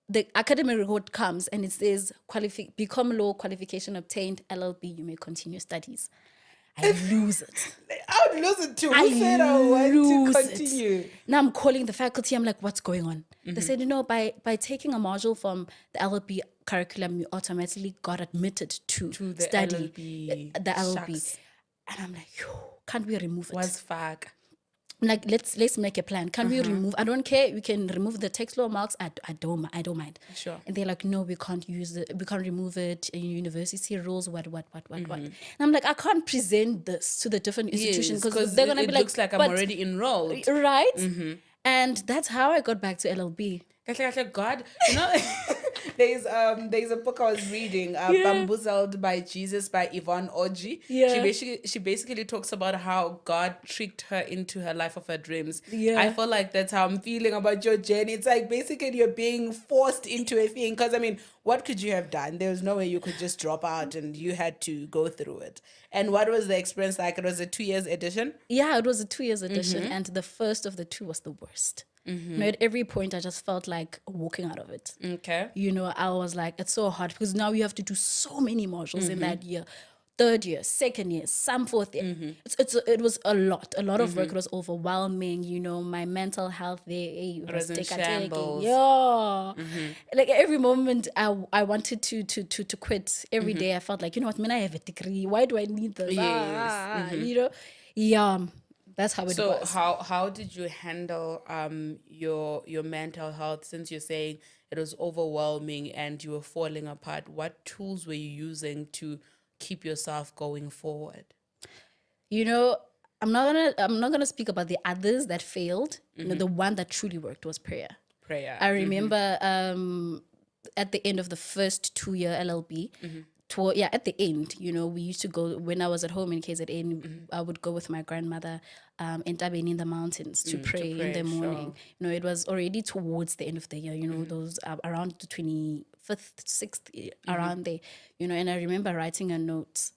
the academic report comes and it says become law qualification obtained, LLB, you may continue studies. I lose it. I would lose it too. Who said I want to continue? Now I'm calling the faculty. I'm like, what's going on? They said, by taking a module from the LLB curriculum, you automatically got admitted to the study LLB. the LLB. Shucks. And I'm like, can't we remove it? Was fuck. I'm like, let's make a plan. Can we remove? I don't care. We can remove the text law marks. I don't mind. Sure. And they're like, no, we can't use it. We can't remove it. University rules. What? And I'm like, I can't present this to the different institutions because they're gonna be like, looks like I'm already enrolled, right? And that's how I got back to LLB. God, there's a book I was reading, Bamboozled by Jesus by Yvonne Orji. Yeah. She basically talks about how God tricked her into her life of her dreams. Yeah. I feel like that's how I'm feeling about your journey. It's like basically you're being forced into a thing. Because I mean, what could you have done? There was no way you could just drop out, and you had to go through it. And what was the experience like? It was a 2 years edition? Yeah, it was a 2 years edition, and the first of the two was the worst. At every point, I just felt like walking out of it. Okay. I was like, it's so hard because now you have to do so many modules in that year. 3rd year, 2nd year, some 4th year. It was a lot of work. It was overwhelming. My mental health there was in taking. shambles. Yeah. Like every moment I wanted to quit. Every day I felt like, what, I have a degree. Why do I need this? Yes. Yeah. That's how it was. So how did you handle your mental health, since you're saying it was overwhelming and you were falling apart? What tools were you using to keep yourself going forward? I'm not gonna speak about the others that failed. The one that truly worked was prayer. I remember at the end of the first 2-year LLB, at the end, we used to go, when I was at home in KZN, I would go with my grandmother in Tabeni in the mountains to pray in the morning. Sure. It was already towards the end of the year, those around the 25th, 6th, around there, and I remember writing a note.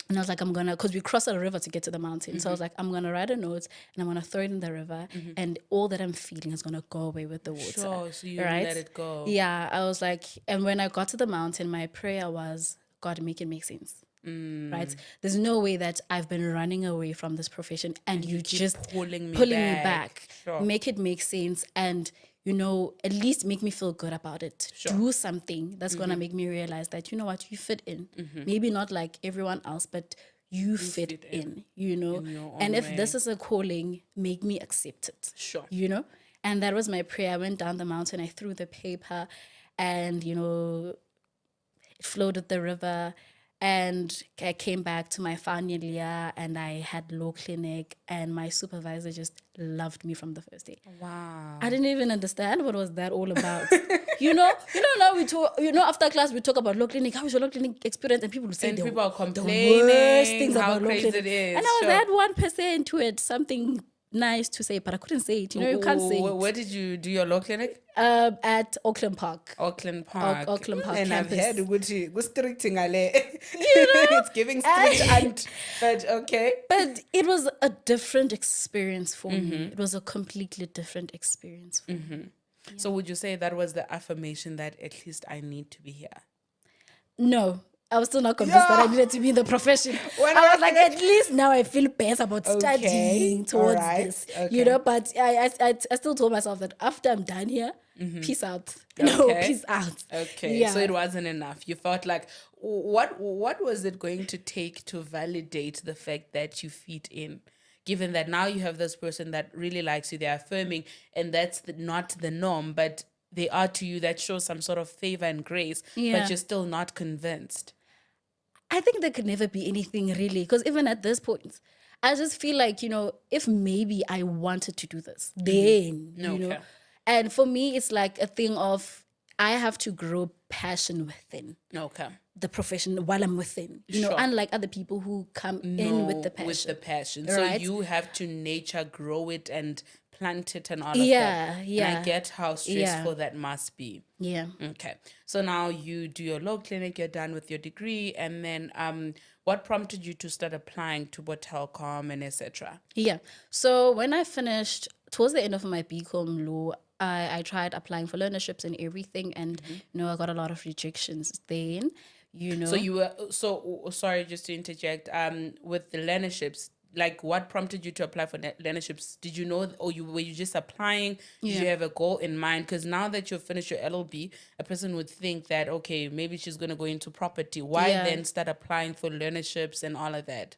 And I was like, because we crossed a river to get to the mountain. So I was like, I'm going to write a note and I'm going to throw it in the river. And all that I'm feeling is going to go away with the water. Sure, so you right? let it go. Yeah, I was like, and when I got to the mountain, my prayer was, God, make it make sense. Right? There's no way that I've been running away from this profession and you just pulling me back. Sure. Make it make sense and at least make me feel good about it. Sure. Do something that's going to make me realize that, you fit in. Maybe not like everyone else, but you fit in, And if this is a calling, make me accept it. Sure. And that was my prayer. I went down the mountain, I threw the paper and, it flowed with the river. And I came back to my final year and I had law clinic and my supervisor just loved me from the first day. Wow. I didn't even understand what was that all about. Now we talk, after class we talk about law clinic. How was your law clinic experience? And people will say people are complaining the worst things how about law crazy clinic. it is. And I was that 1% to it, something nice to say, but I couldn't say it. You can't say it. Where did you do your law clinic? At Auckland Park. Auckland Park. Auckland Park and campus. I've heard it's giving strict but okay. But it was a different experience for me. It was a completely different experience for me. Yeah. So would you say that was the affirmation that at least I need to be here? No. I was still not convinced that I needed to be in the profession. I was like, at least now I feel better about studying towards this. Okay. But I still told myself that after I'm done here, peace out. Peace out. Okay. Yeah. So it wasn't enough. You felt like, what was it going to take to validate the fact that you fit in? Given that now you have this person that really likes you, they're affirming, and that's not the norm, but they are to you, that shows some sort of favor and grace, but you're still not convinced. I think there could never be anything really, because even at this point, I just feel like, if maybe I wanted to do this, then, And for me, it's like a thing of, I have to grow passion within the profession while I'm within, unlike other people who come in with the passion. Right? So you have to nature, grow it and plant it and all of that. Yeah. And I get how stressful that must be. Yeah. Okay. So now you do your law clinic, you're done with your degree, and then what prompted you to start applying to Botelcom and etc.? Yeah. So when I finished, towards the end of my BCom law, I tried applying for learnerships and everything, and I got a lot of rejections then. So you were sorry, just to interject. With the learnerships, like what prompted you to apply for learnerships? Did you know, or were you just applying? Did you have a goal in mind? Because now that you've finished your LLB, a person would think that, okay, maybe she's going to go into property. Why then start applying for learnerships and all of that?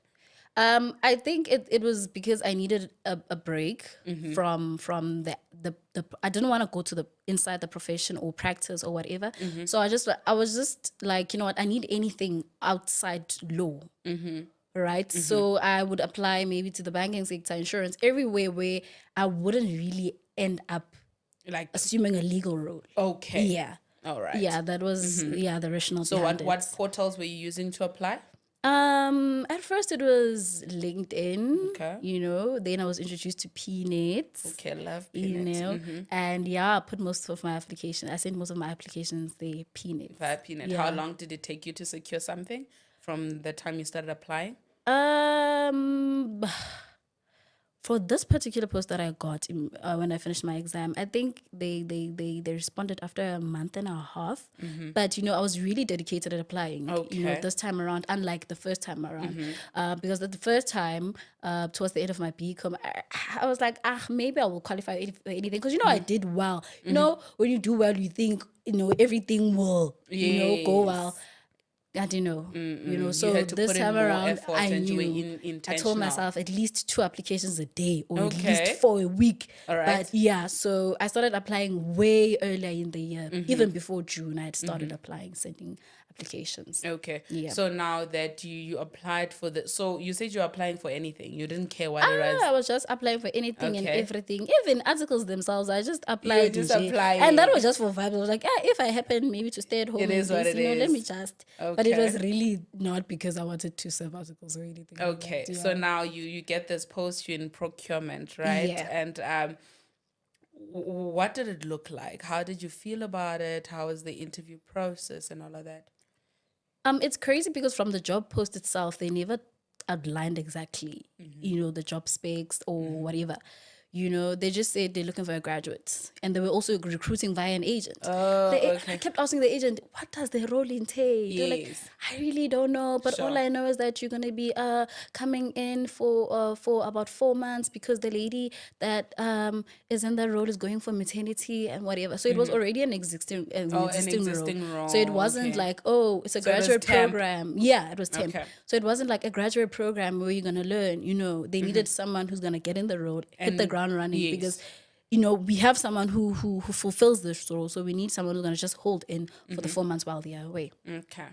I think it was because I needed a break from the I didn't want to go to the inside the profession or practice or whatever. So I was just like, you know what, I need anything outside law. Right. So I would apply maybe to the banking sector, insurance, everywhere where I wouldn't really end up like assuming a legal role. Okay. Yeah. All right. Yeah, that was the rationale. So what portals were you using to apply? At first it was LinkedIn. Okay. Then I was introduced to PNet. Okay, love PNet. And I put most of my applications. I sent most of my applications there, PNet. Via PNet. Yeah. How long did it take you to secure something from the time you started applying? For this particular post that I got when I finished my exam, I think they responded after a month and a half. But I was really dedicated at applying. Okay. This time around, unlike the first time around, because the first time, towards the end of my BCom, I was like, maybe I will qualify for anything because I did well. When you do well, you think everything will go well. I don't know, so you had to this put time in more around, effort I and knew. you were I told myself at least 2 applications a day or at Okay. least for a week. All right. But so I started applying way earlier in the year. Even before June, I had started applying, sending applications. Okay. Yeah. So now that you applied for so you said you were applying for anything. You didn't care what it was. I was just applying for anything and everything. Even articles themselves, I just applied. You were just applying. And that was just for vibes. I was like, if I happen maybe to stay at home, it is what it is. let me just. Okay. But it was really not because I wanted to serve articles or anything. Okay. Like that, So now you get this post, you're in procurement, right? Yeah. And what did it look like? How did you feel about it? How was the interview process and all of that? It's crazy because from the job post itself, they never outlined exactly, the job specs or whatever. They just said they're looking for a graduate. And they were also recruiting via an agent. I kept asking the agent, what does the role entail? They're like, I really don't know. But all I know is that you're going to be coming in for about 4 months because the lady that is in that role is going for maternity and whatever. So it was already an existing role. So it wasn't like, it's a graduate program. Yeah, it was temp. Okay. So it wasn't like a graduate program where you're going to learn. They needed someone who's going to get in the role, hit the ground running because we have someone who fulfills this role, so we need someone who's going to just hold in for the 4 months while they are away. Okay.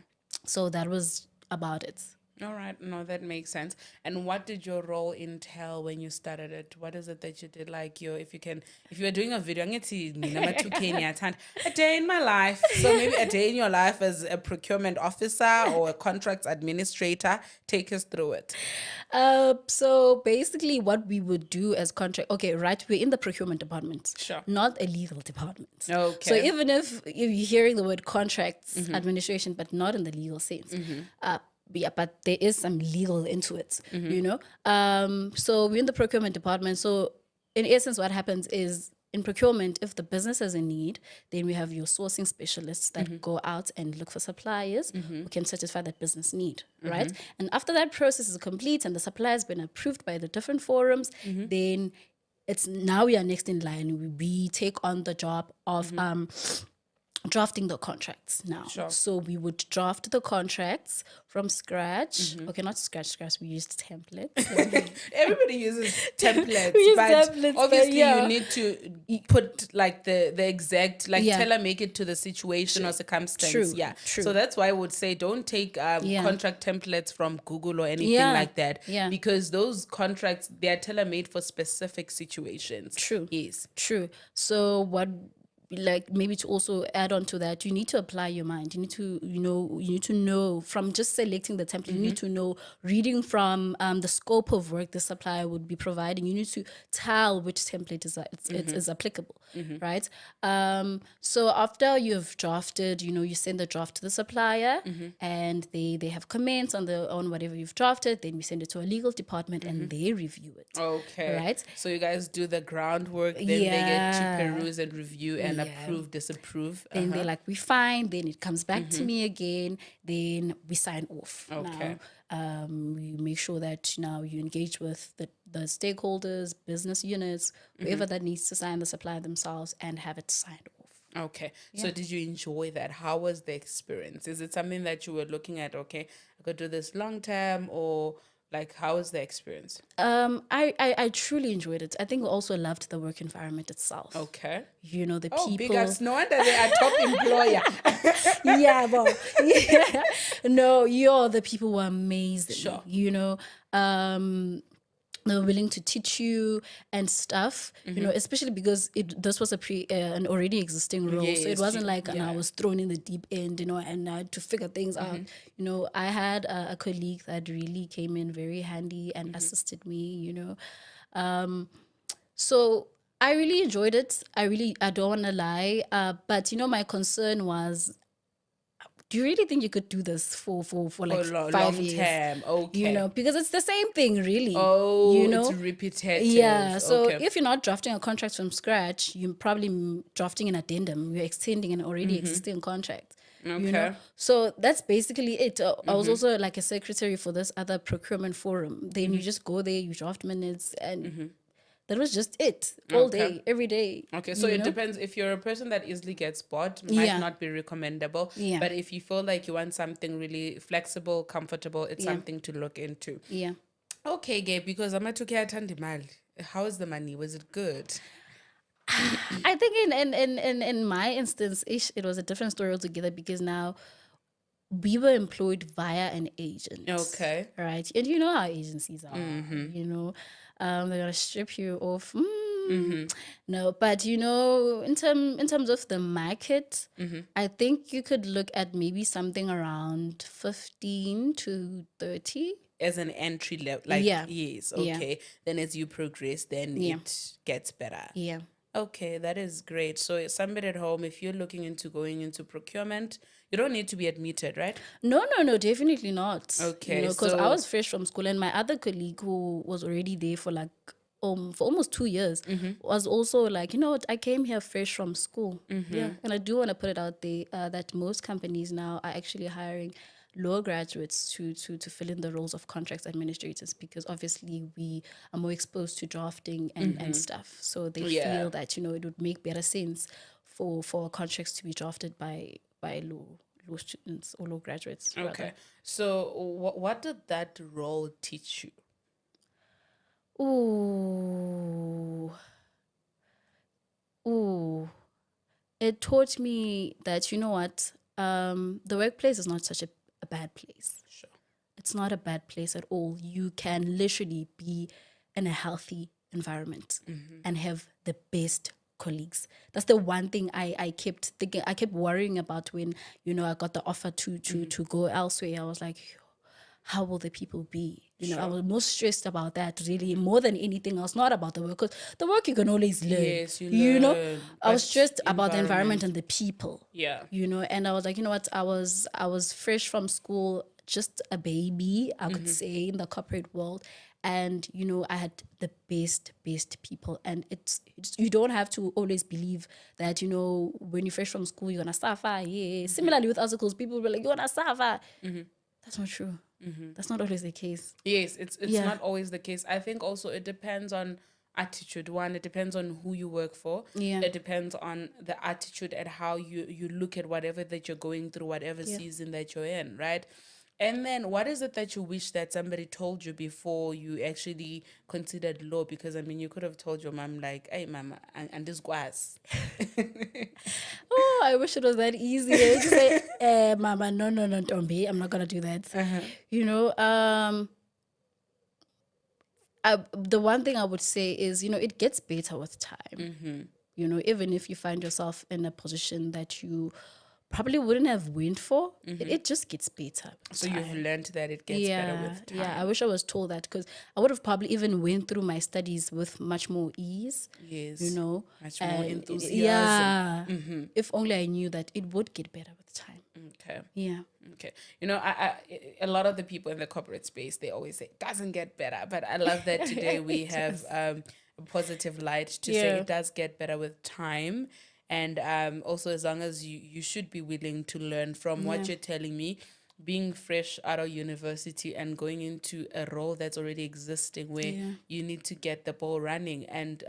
So that was about it. All right. No, that makes sense. And what did your role entail when you started it? What is it that you did? Like if you were doing a video, I'm going to see number 2K a day in my life. So maybe a day in your life as a procurement officer or a contracts administrator. Take us through it. So basically what we would do as we're in the procurement department. Sure. Not a legal department. Okay. So even if you're hearing the word contracts administration, but not in the legal sense, but there is some legal into it, So we're in the procurement department. So in essence, what happens is in procurement, if the business has a need, then we have your sourcing specialists that go out and look for suppliers who can satisfy that business need, right? And after that process is complete and the supplier has been approved by the different forums, then it's now we are next in line. We take on the job of drafting the contracts now. Sure. So we would draft the contracts from scratch. Okay, not scratch, we used templates. Everybody uses templates. Templates, obviously you need to put like the exact, tailor make it to the situation or circumstance. True. So that's why I would say don't take contract templates from Google or anything like that. Yeah. Because those contracts, they're tailor made for specific situations. True. Yes. True. So what like maybe to also add on to that, you need to apply your mind. You need to, you need to know from just selecting the template, you need to know, reading from the scope of work the supplier would be providing, you need to tell which template is applicable, right? So after you've drafted, you send the draft to the supplier, and they have comments on whatever you've drafted. Then we send it to a legal department, and they review it. Okay. Right? So you guys do the groundwork, then they get to peruse and review and approve, disapprove. Then they're like, we fine. Then it comes back to me again. Then we sign off. Okay. Now, we make sure that now you engage with the stakeholders, business units, whoever that needs to sign, the supplier themselves, and have it signed off. Okay. So did you enjoy that? How was the experience? Is it something that you were looking at, okay, I could do this long term, or like, how was the experience? I truly enjoyed it. I think we also loved the work environment itself. Okay. The Oh, people. big ups. No wonder they are top employer. Yeah, well, yeah. No, the people were amazing. Sure. They were willing to teach you and stuff, especially because this was an already existing role. So it wasn't like I was thrown in the deep end, and I had to figure things out. I had a colleague that really came in very handy and assisted me, So I really enjoyed it. I don't want to lie. But, my concern was, do you really think you could do this for like 5 years? Term, okay. Because it's the same thing, really. Oh, it's repetitive. Yeah, so if you're not drafting a contract from scratch, you're probably drafting an addendum. You're extending an already existing contract. Okay. So that's basically it. I was also like a secretary for this other procurement forum. Then you just go there, you draft minutes, and that was just it all day, every day. Okay, so it depends. If you're a person that easily gets bored, might not be recommendable. Yeah. But if you feel like you want something really flexible, comfortable, it's something to look into. Yeah. Okay, Gabe, because I'm how is the money? Was it good? I think in my instance, it was a different story altogether, because now we were employed via an agent. Okay. Right. And you know how agencies are. They're gonna strip you off. No, but in terms of the market, I think you could look at maybe something around 15 to 30 as an entry level. Like, yes, okay. Then as you progress, then it gets better. Yeah. Okay, that is great. So somebody at home, if you're looking into going into procurement, you don't need to be admitted, right? No, definitely not. Okay. Because I was fresh from school, and my other colleague, who was already there for like for almost 2 years, was also like, I came here fresh from school. Yeah. And I do want to put it out there that most companies now are actually hiring law graduates to fill in the roles of contracts administrators, because obviously we are more exposed to drafting and stuff. So they feel that, it would make better sense for contracts to be drafted by law students or law graduates. Okay. Rather. So what did that role teach you? It taught me that, the workplace is not such a bad place. Sure. It's not a bad place at all. You can literally be in a healthy environment and have the best colleagues. That's the one thing I kept thinking. I kept worrying about when, I got the offer to go elsewhere. I was like, how will the people be? I was most stressed about that, really, more than anything else. Not about the work, because the work you can always learn. Yes, you learn. I was stressed about the environment and the people. Yeah. And I was like, I was fresh from school, just a baby, I could say, in the corporate world. And, I had the best people. And it's you don't have to always believe that, when you're fresh from school, you're going to suffer. Yeah. Similarly with other schools, people were like, you're going to suffer. That's not true. That's not always the case. Yes, it's not always the case. I think also it depends on attitude. One, it depends on who you work for. Yeah. It depends on the attitude and how you look at whatever that you're going through, whatever season that you're in, right? And then what is it that you wish that somebody told you before you actually considered law? Because, you could have told your mom, like, hey, mama, and this was. I wish it was that easy. Just say, mama, no, don't be. I'm not going to do that. The one thing I would say is, it gets better with time. You know, even if you find yourself in a position that you probably wouldn't have went for, it just gets better. So you've learned that it gets better with time. Yeah, I wish I was told that, because I would have probably even went through my studies with much more ease. Yes. You know, much more enthusiasm. Yeah. If only I knew that it would get better with time. Okay. Yeah. Okay. You know, a lot of the people in the corporate space, they always say it doesn't get better. But I love that today we have a positive light to say it does get better with time. And also, as long as you should be willing to learn from what you're telling me, being fresh out of university and going into a role that's already existing where you need to get the ball running and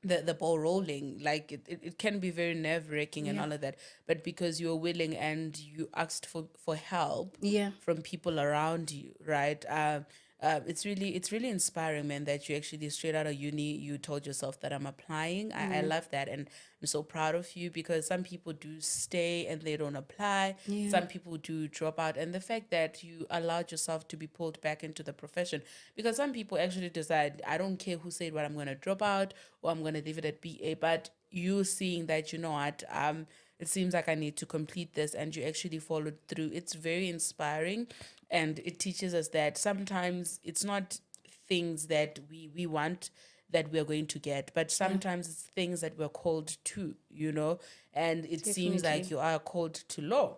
the ball rolling. Like it can be very nerve-wracking and all of that, but because you're willing and you asked for help from people around you, right? It's really inspiring, man, that you actually straight out of uni you told yourself that I'm applying. I love that, and I'm so proud of you, because some people do stay and they don't apply. Some people do drop out, and the fact that you allowed yourself to be pulled back into the profession, because some people actually decide, I don't care who said what, I'm going to drop out or I'm going to leave it at BA. But you seeing that, you know what, it seems like I need to complete this, and you actually followed through. It's very inspiring, and it teaches us that sometimes it's not things that we want that we're going to get, but sometimes it's things that we're called to, you know, and it seems like you are called to law.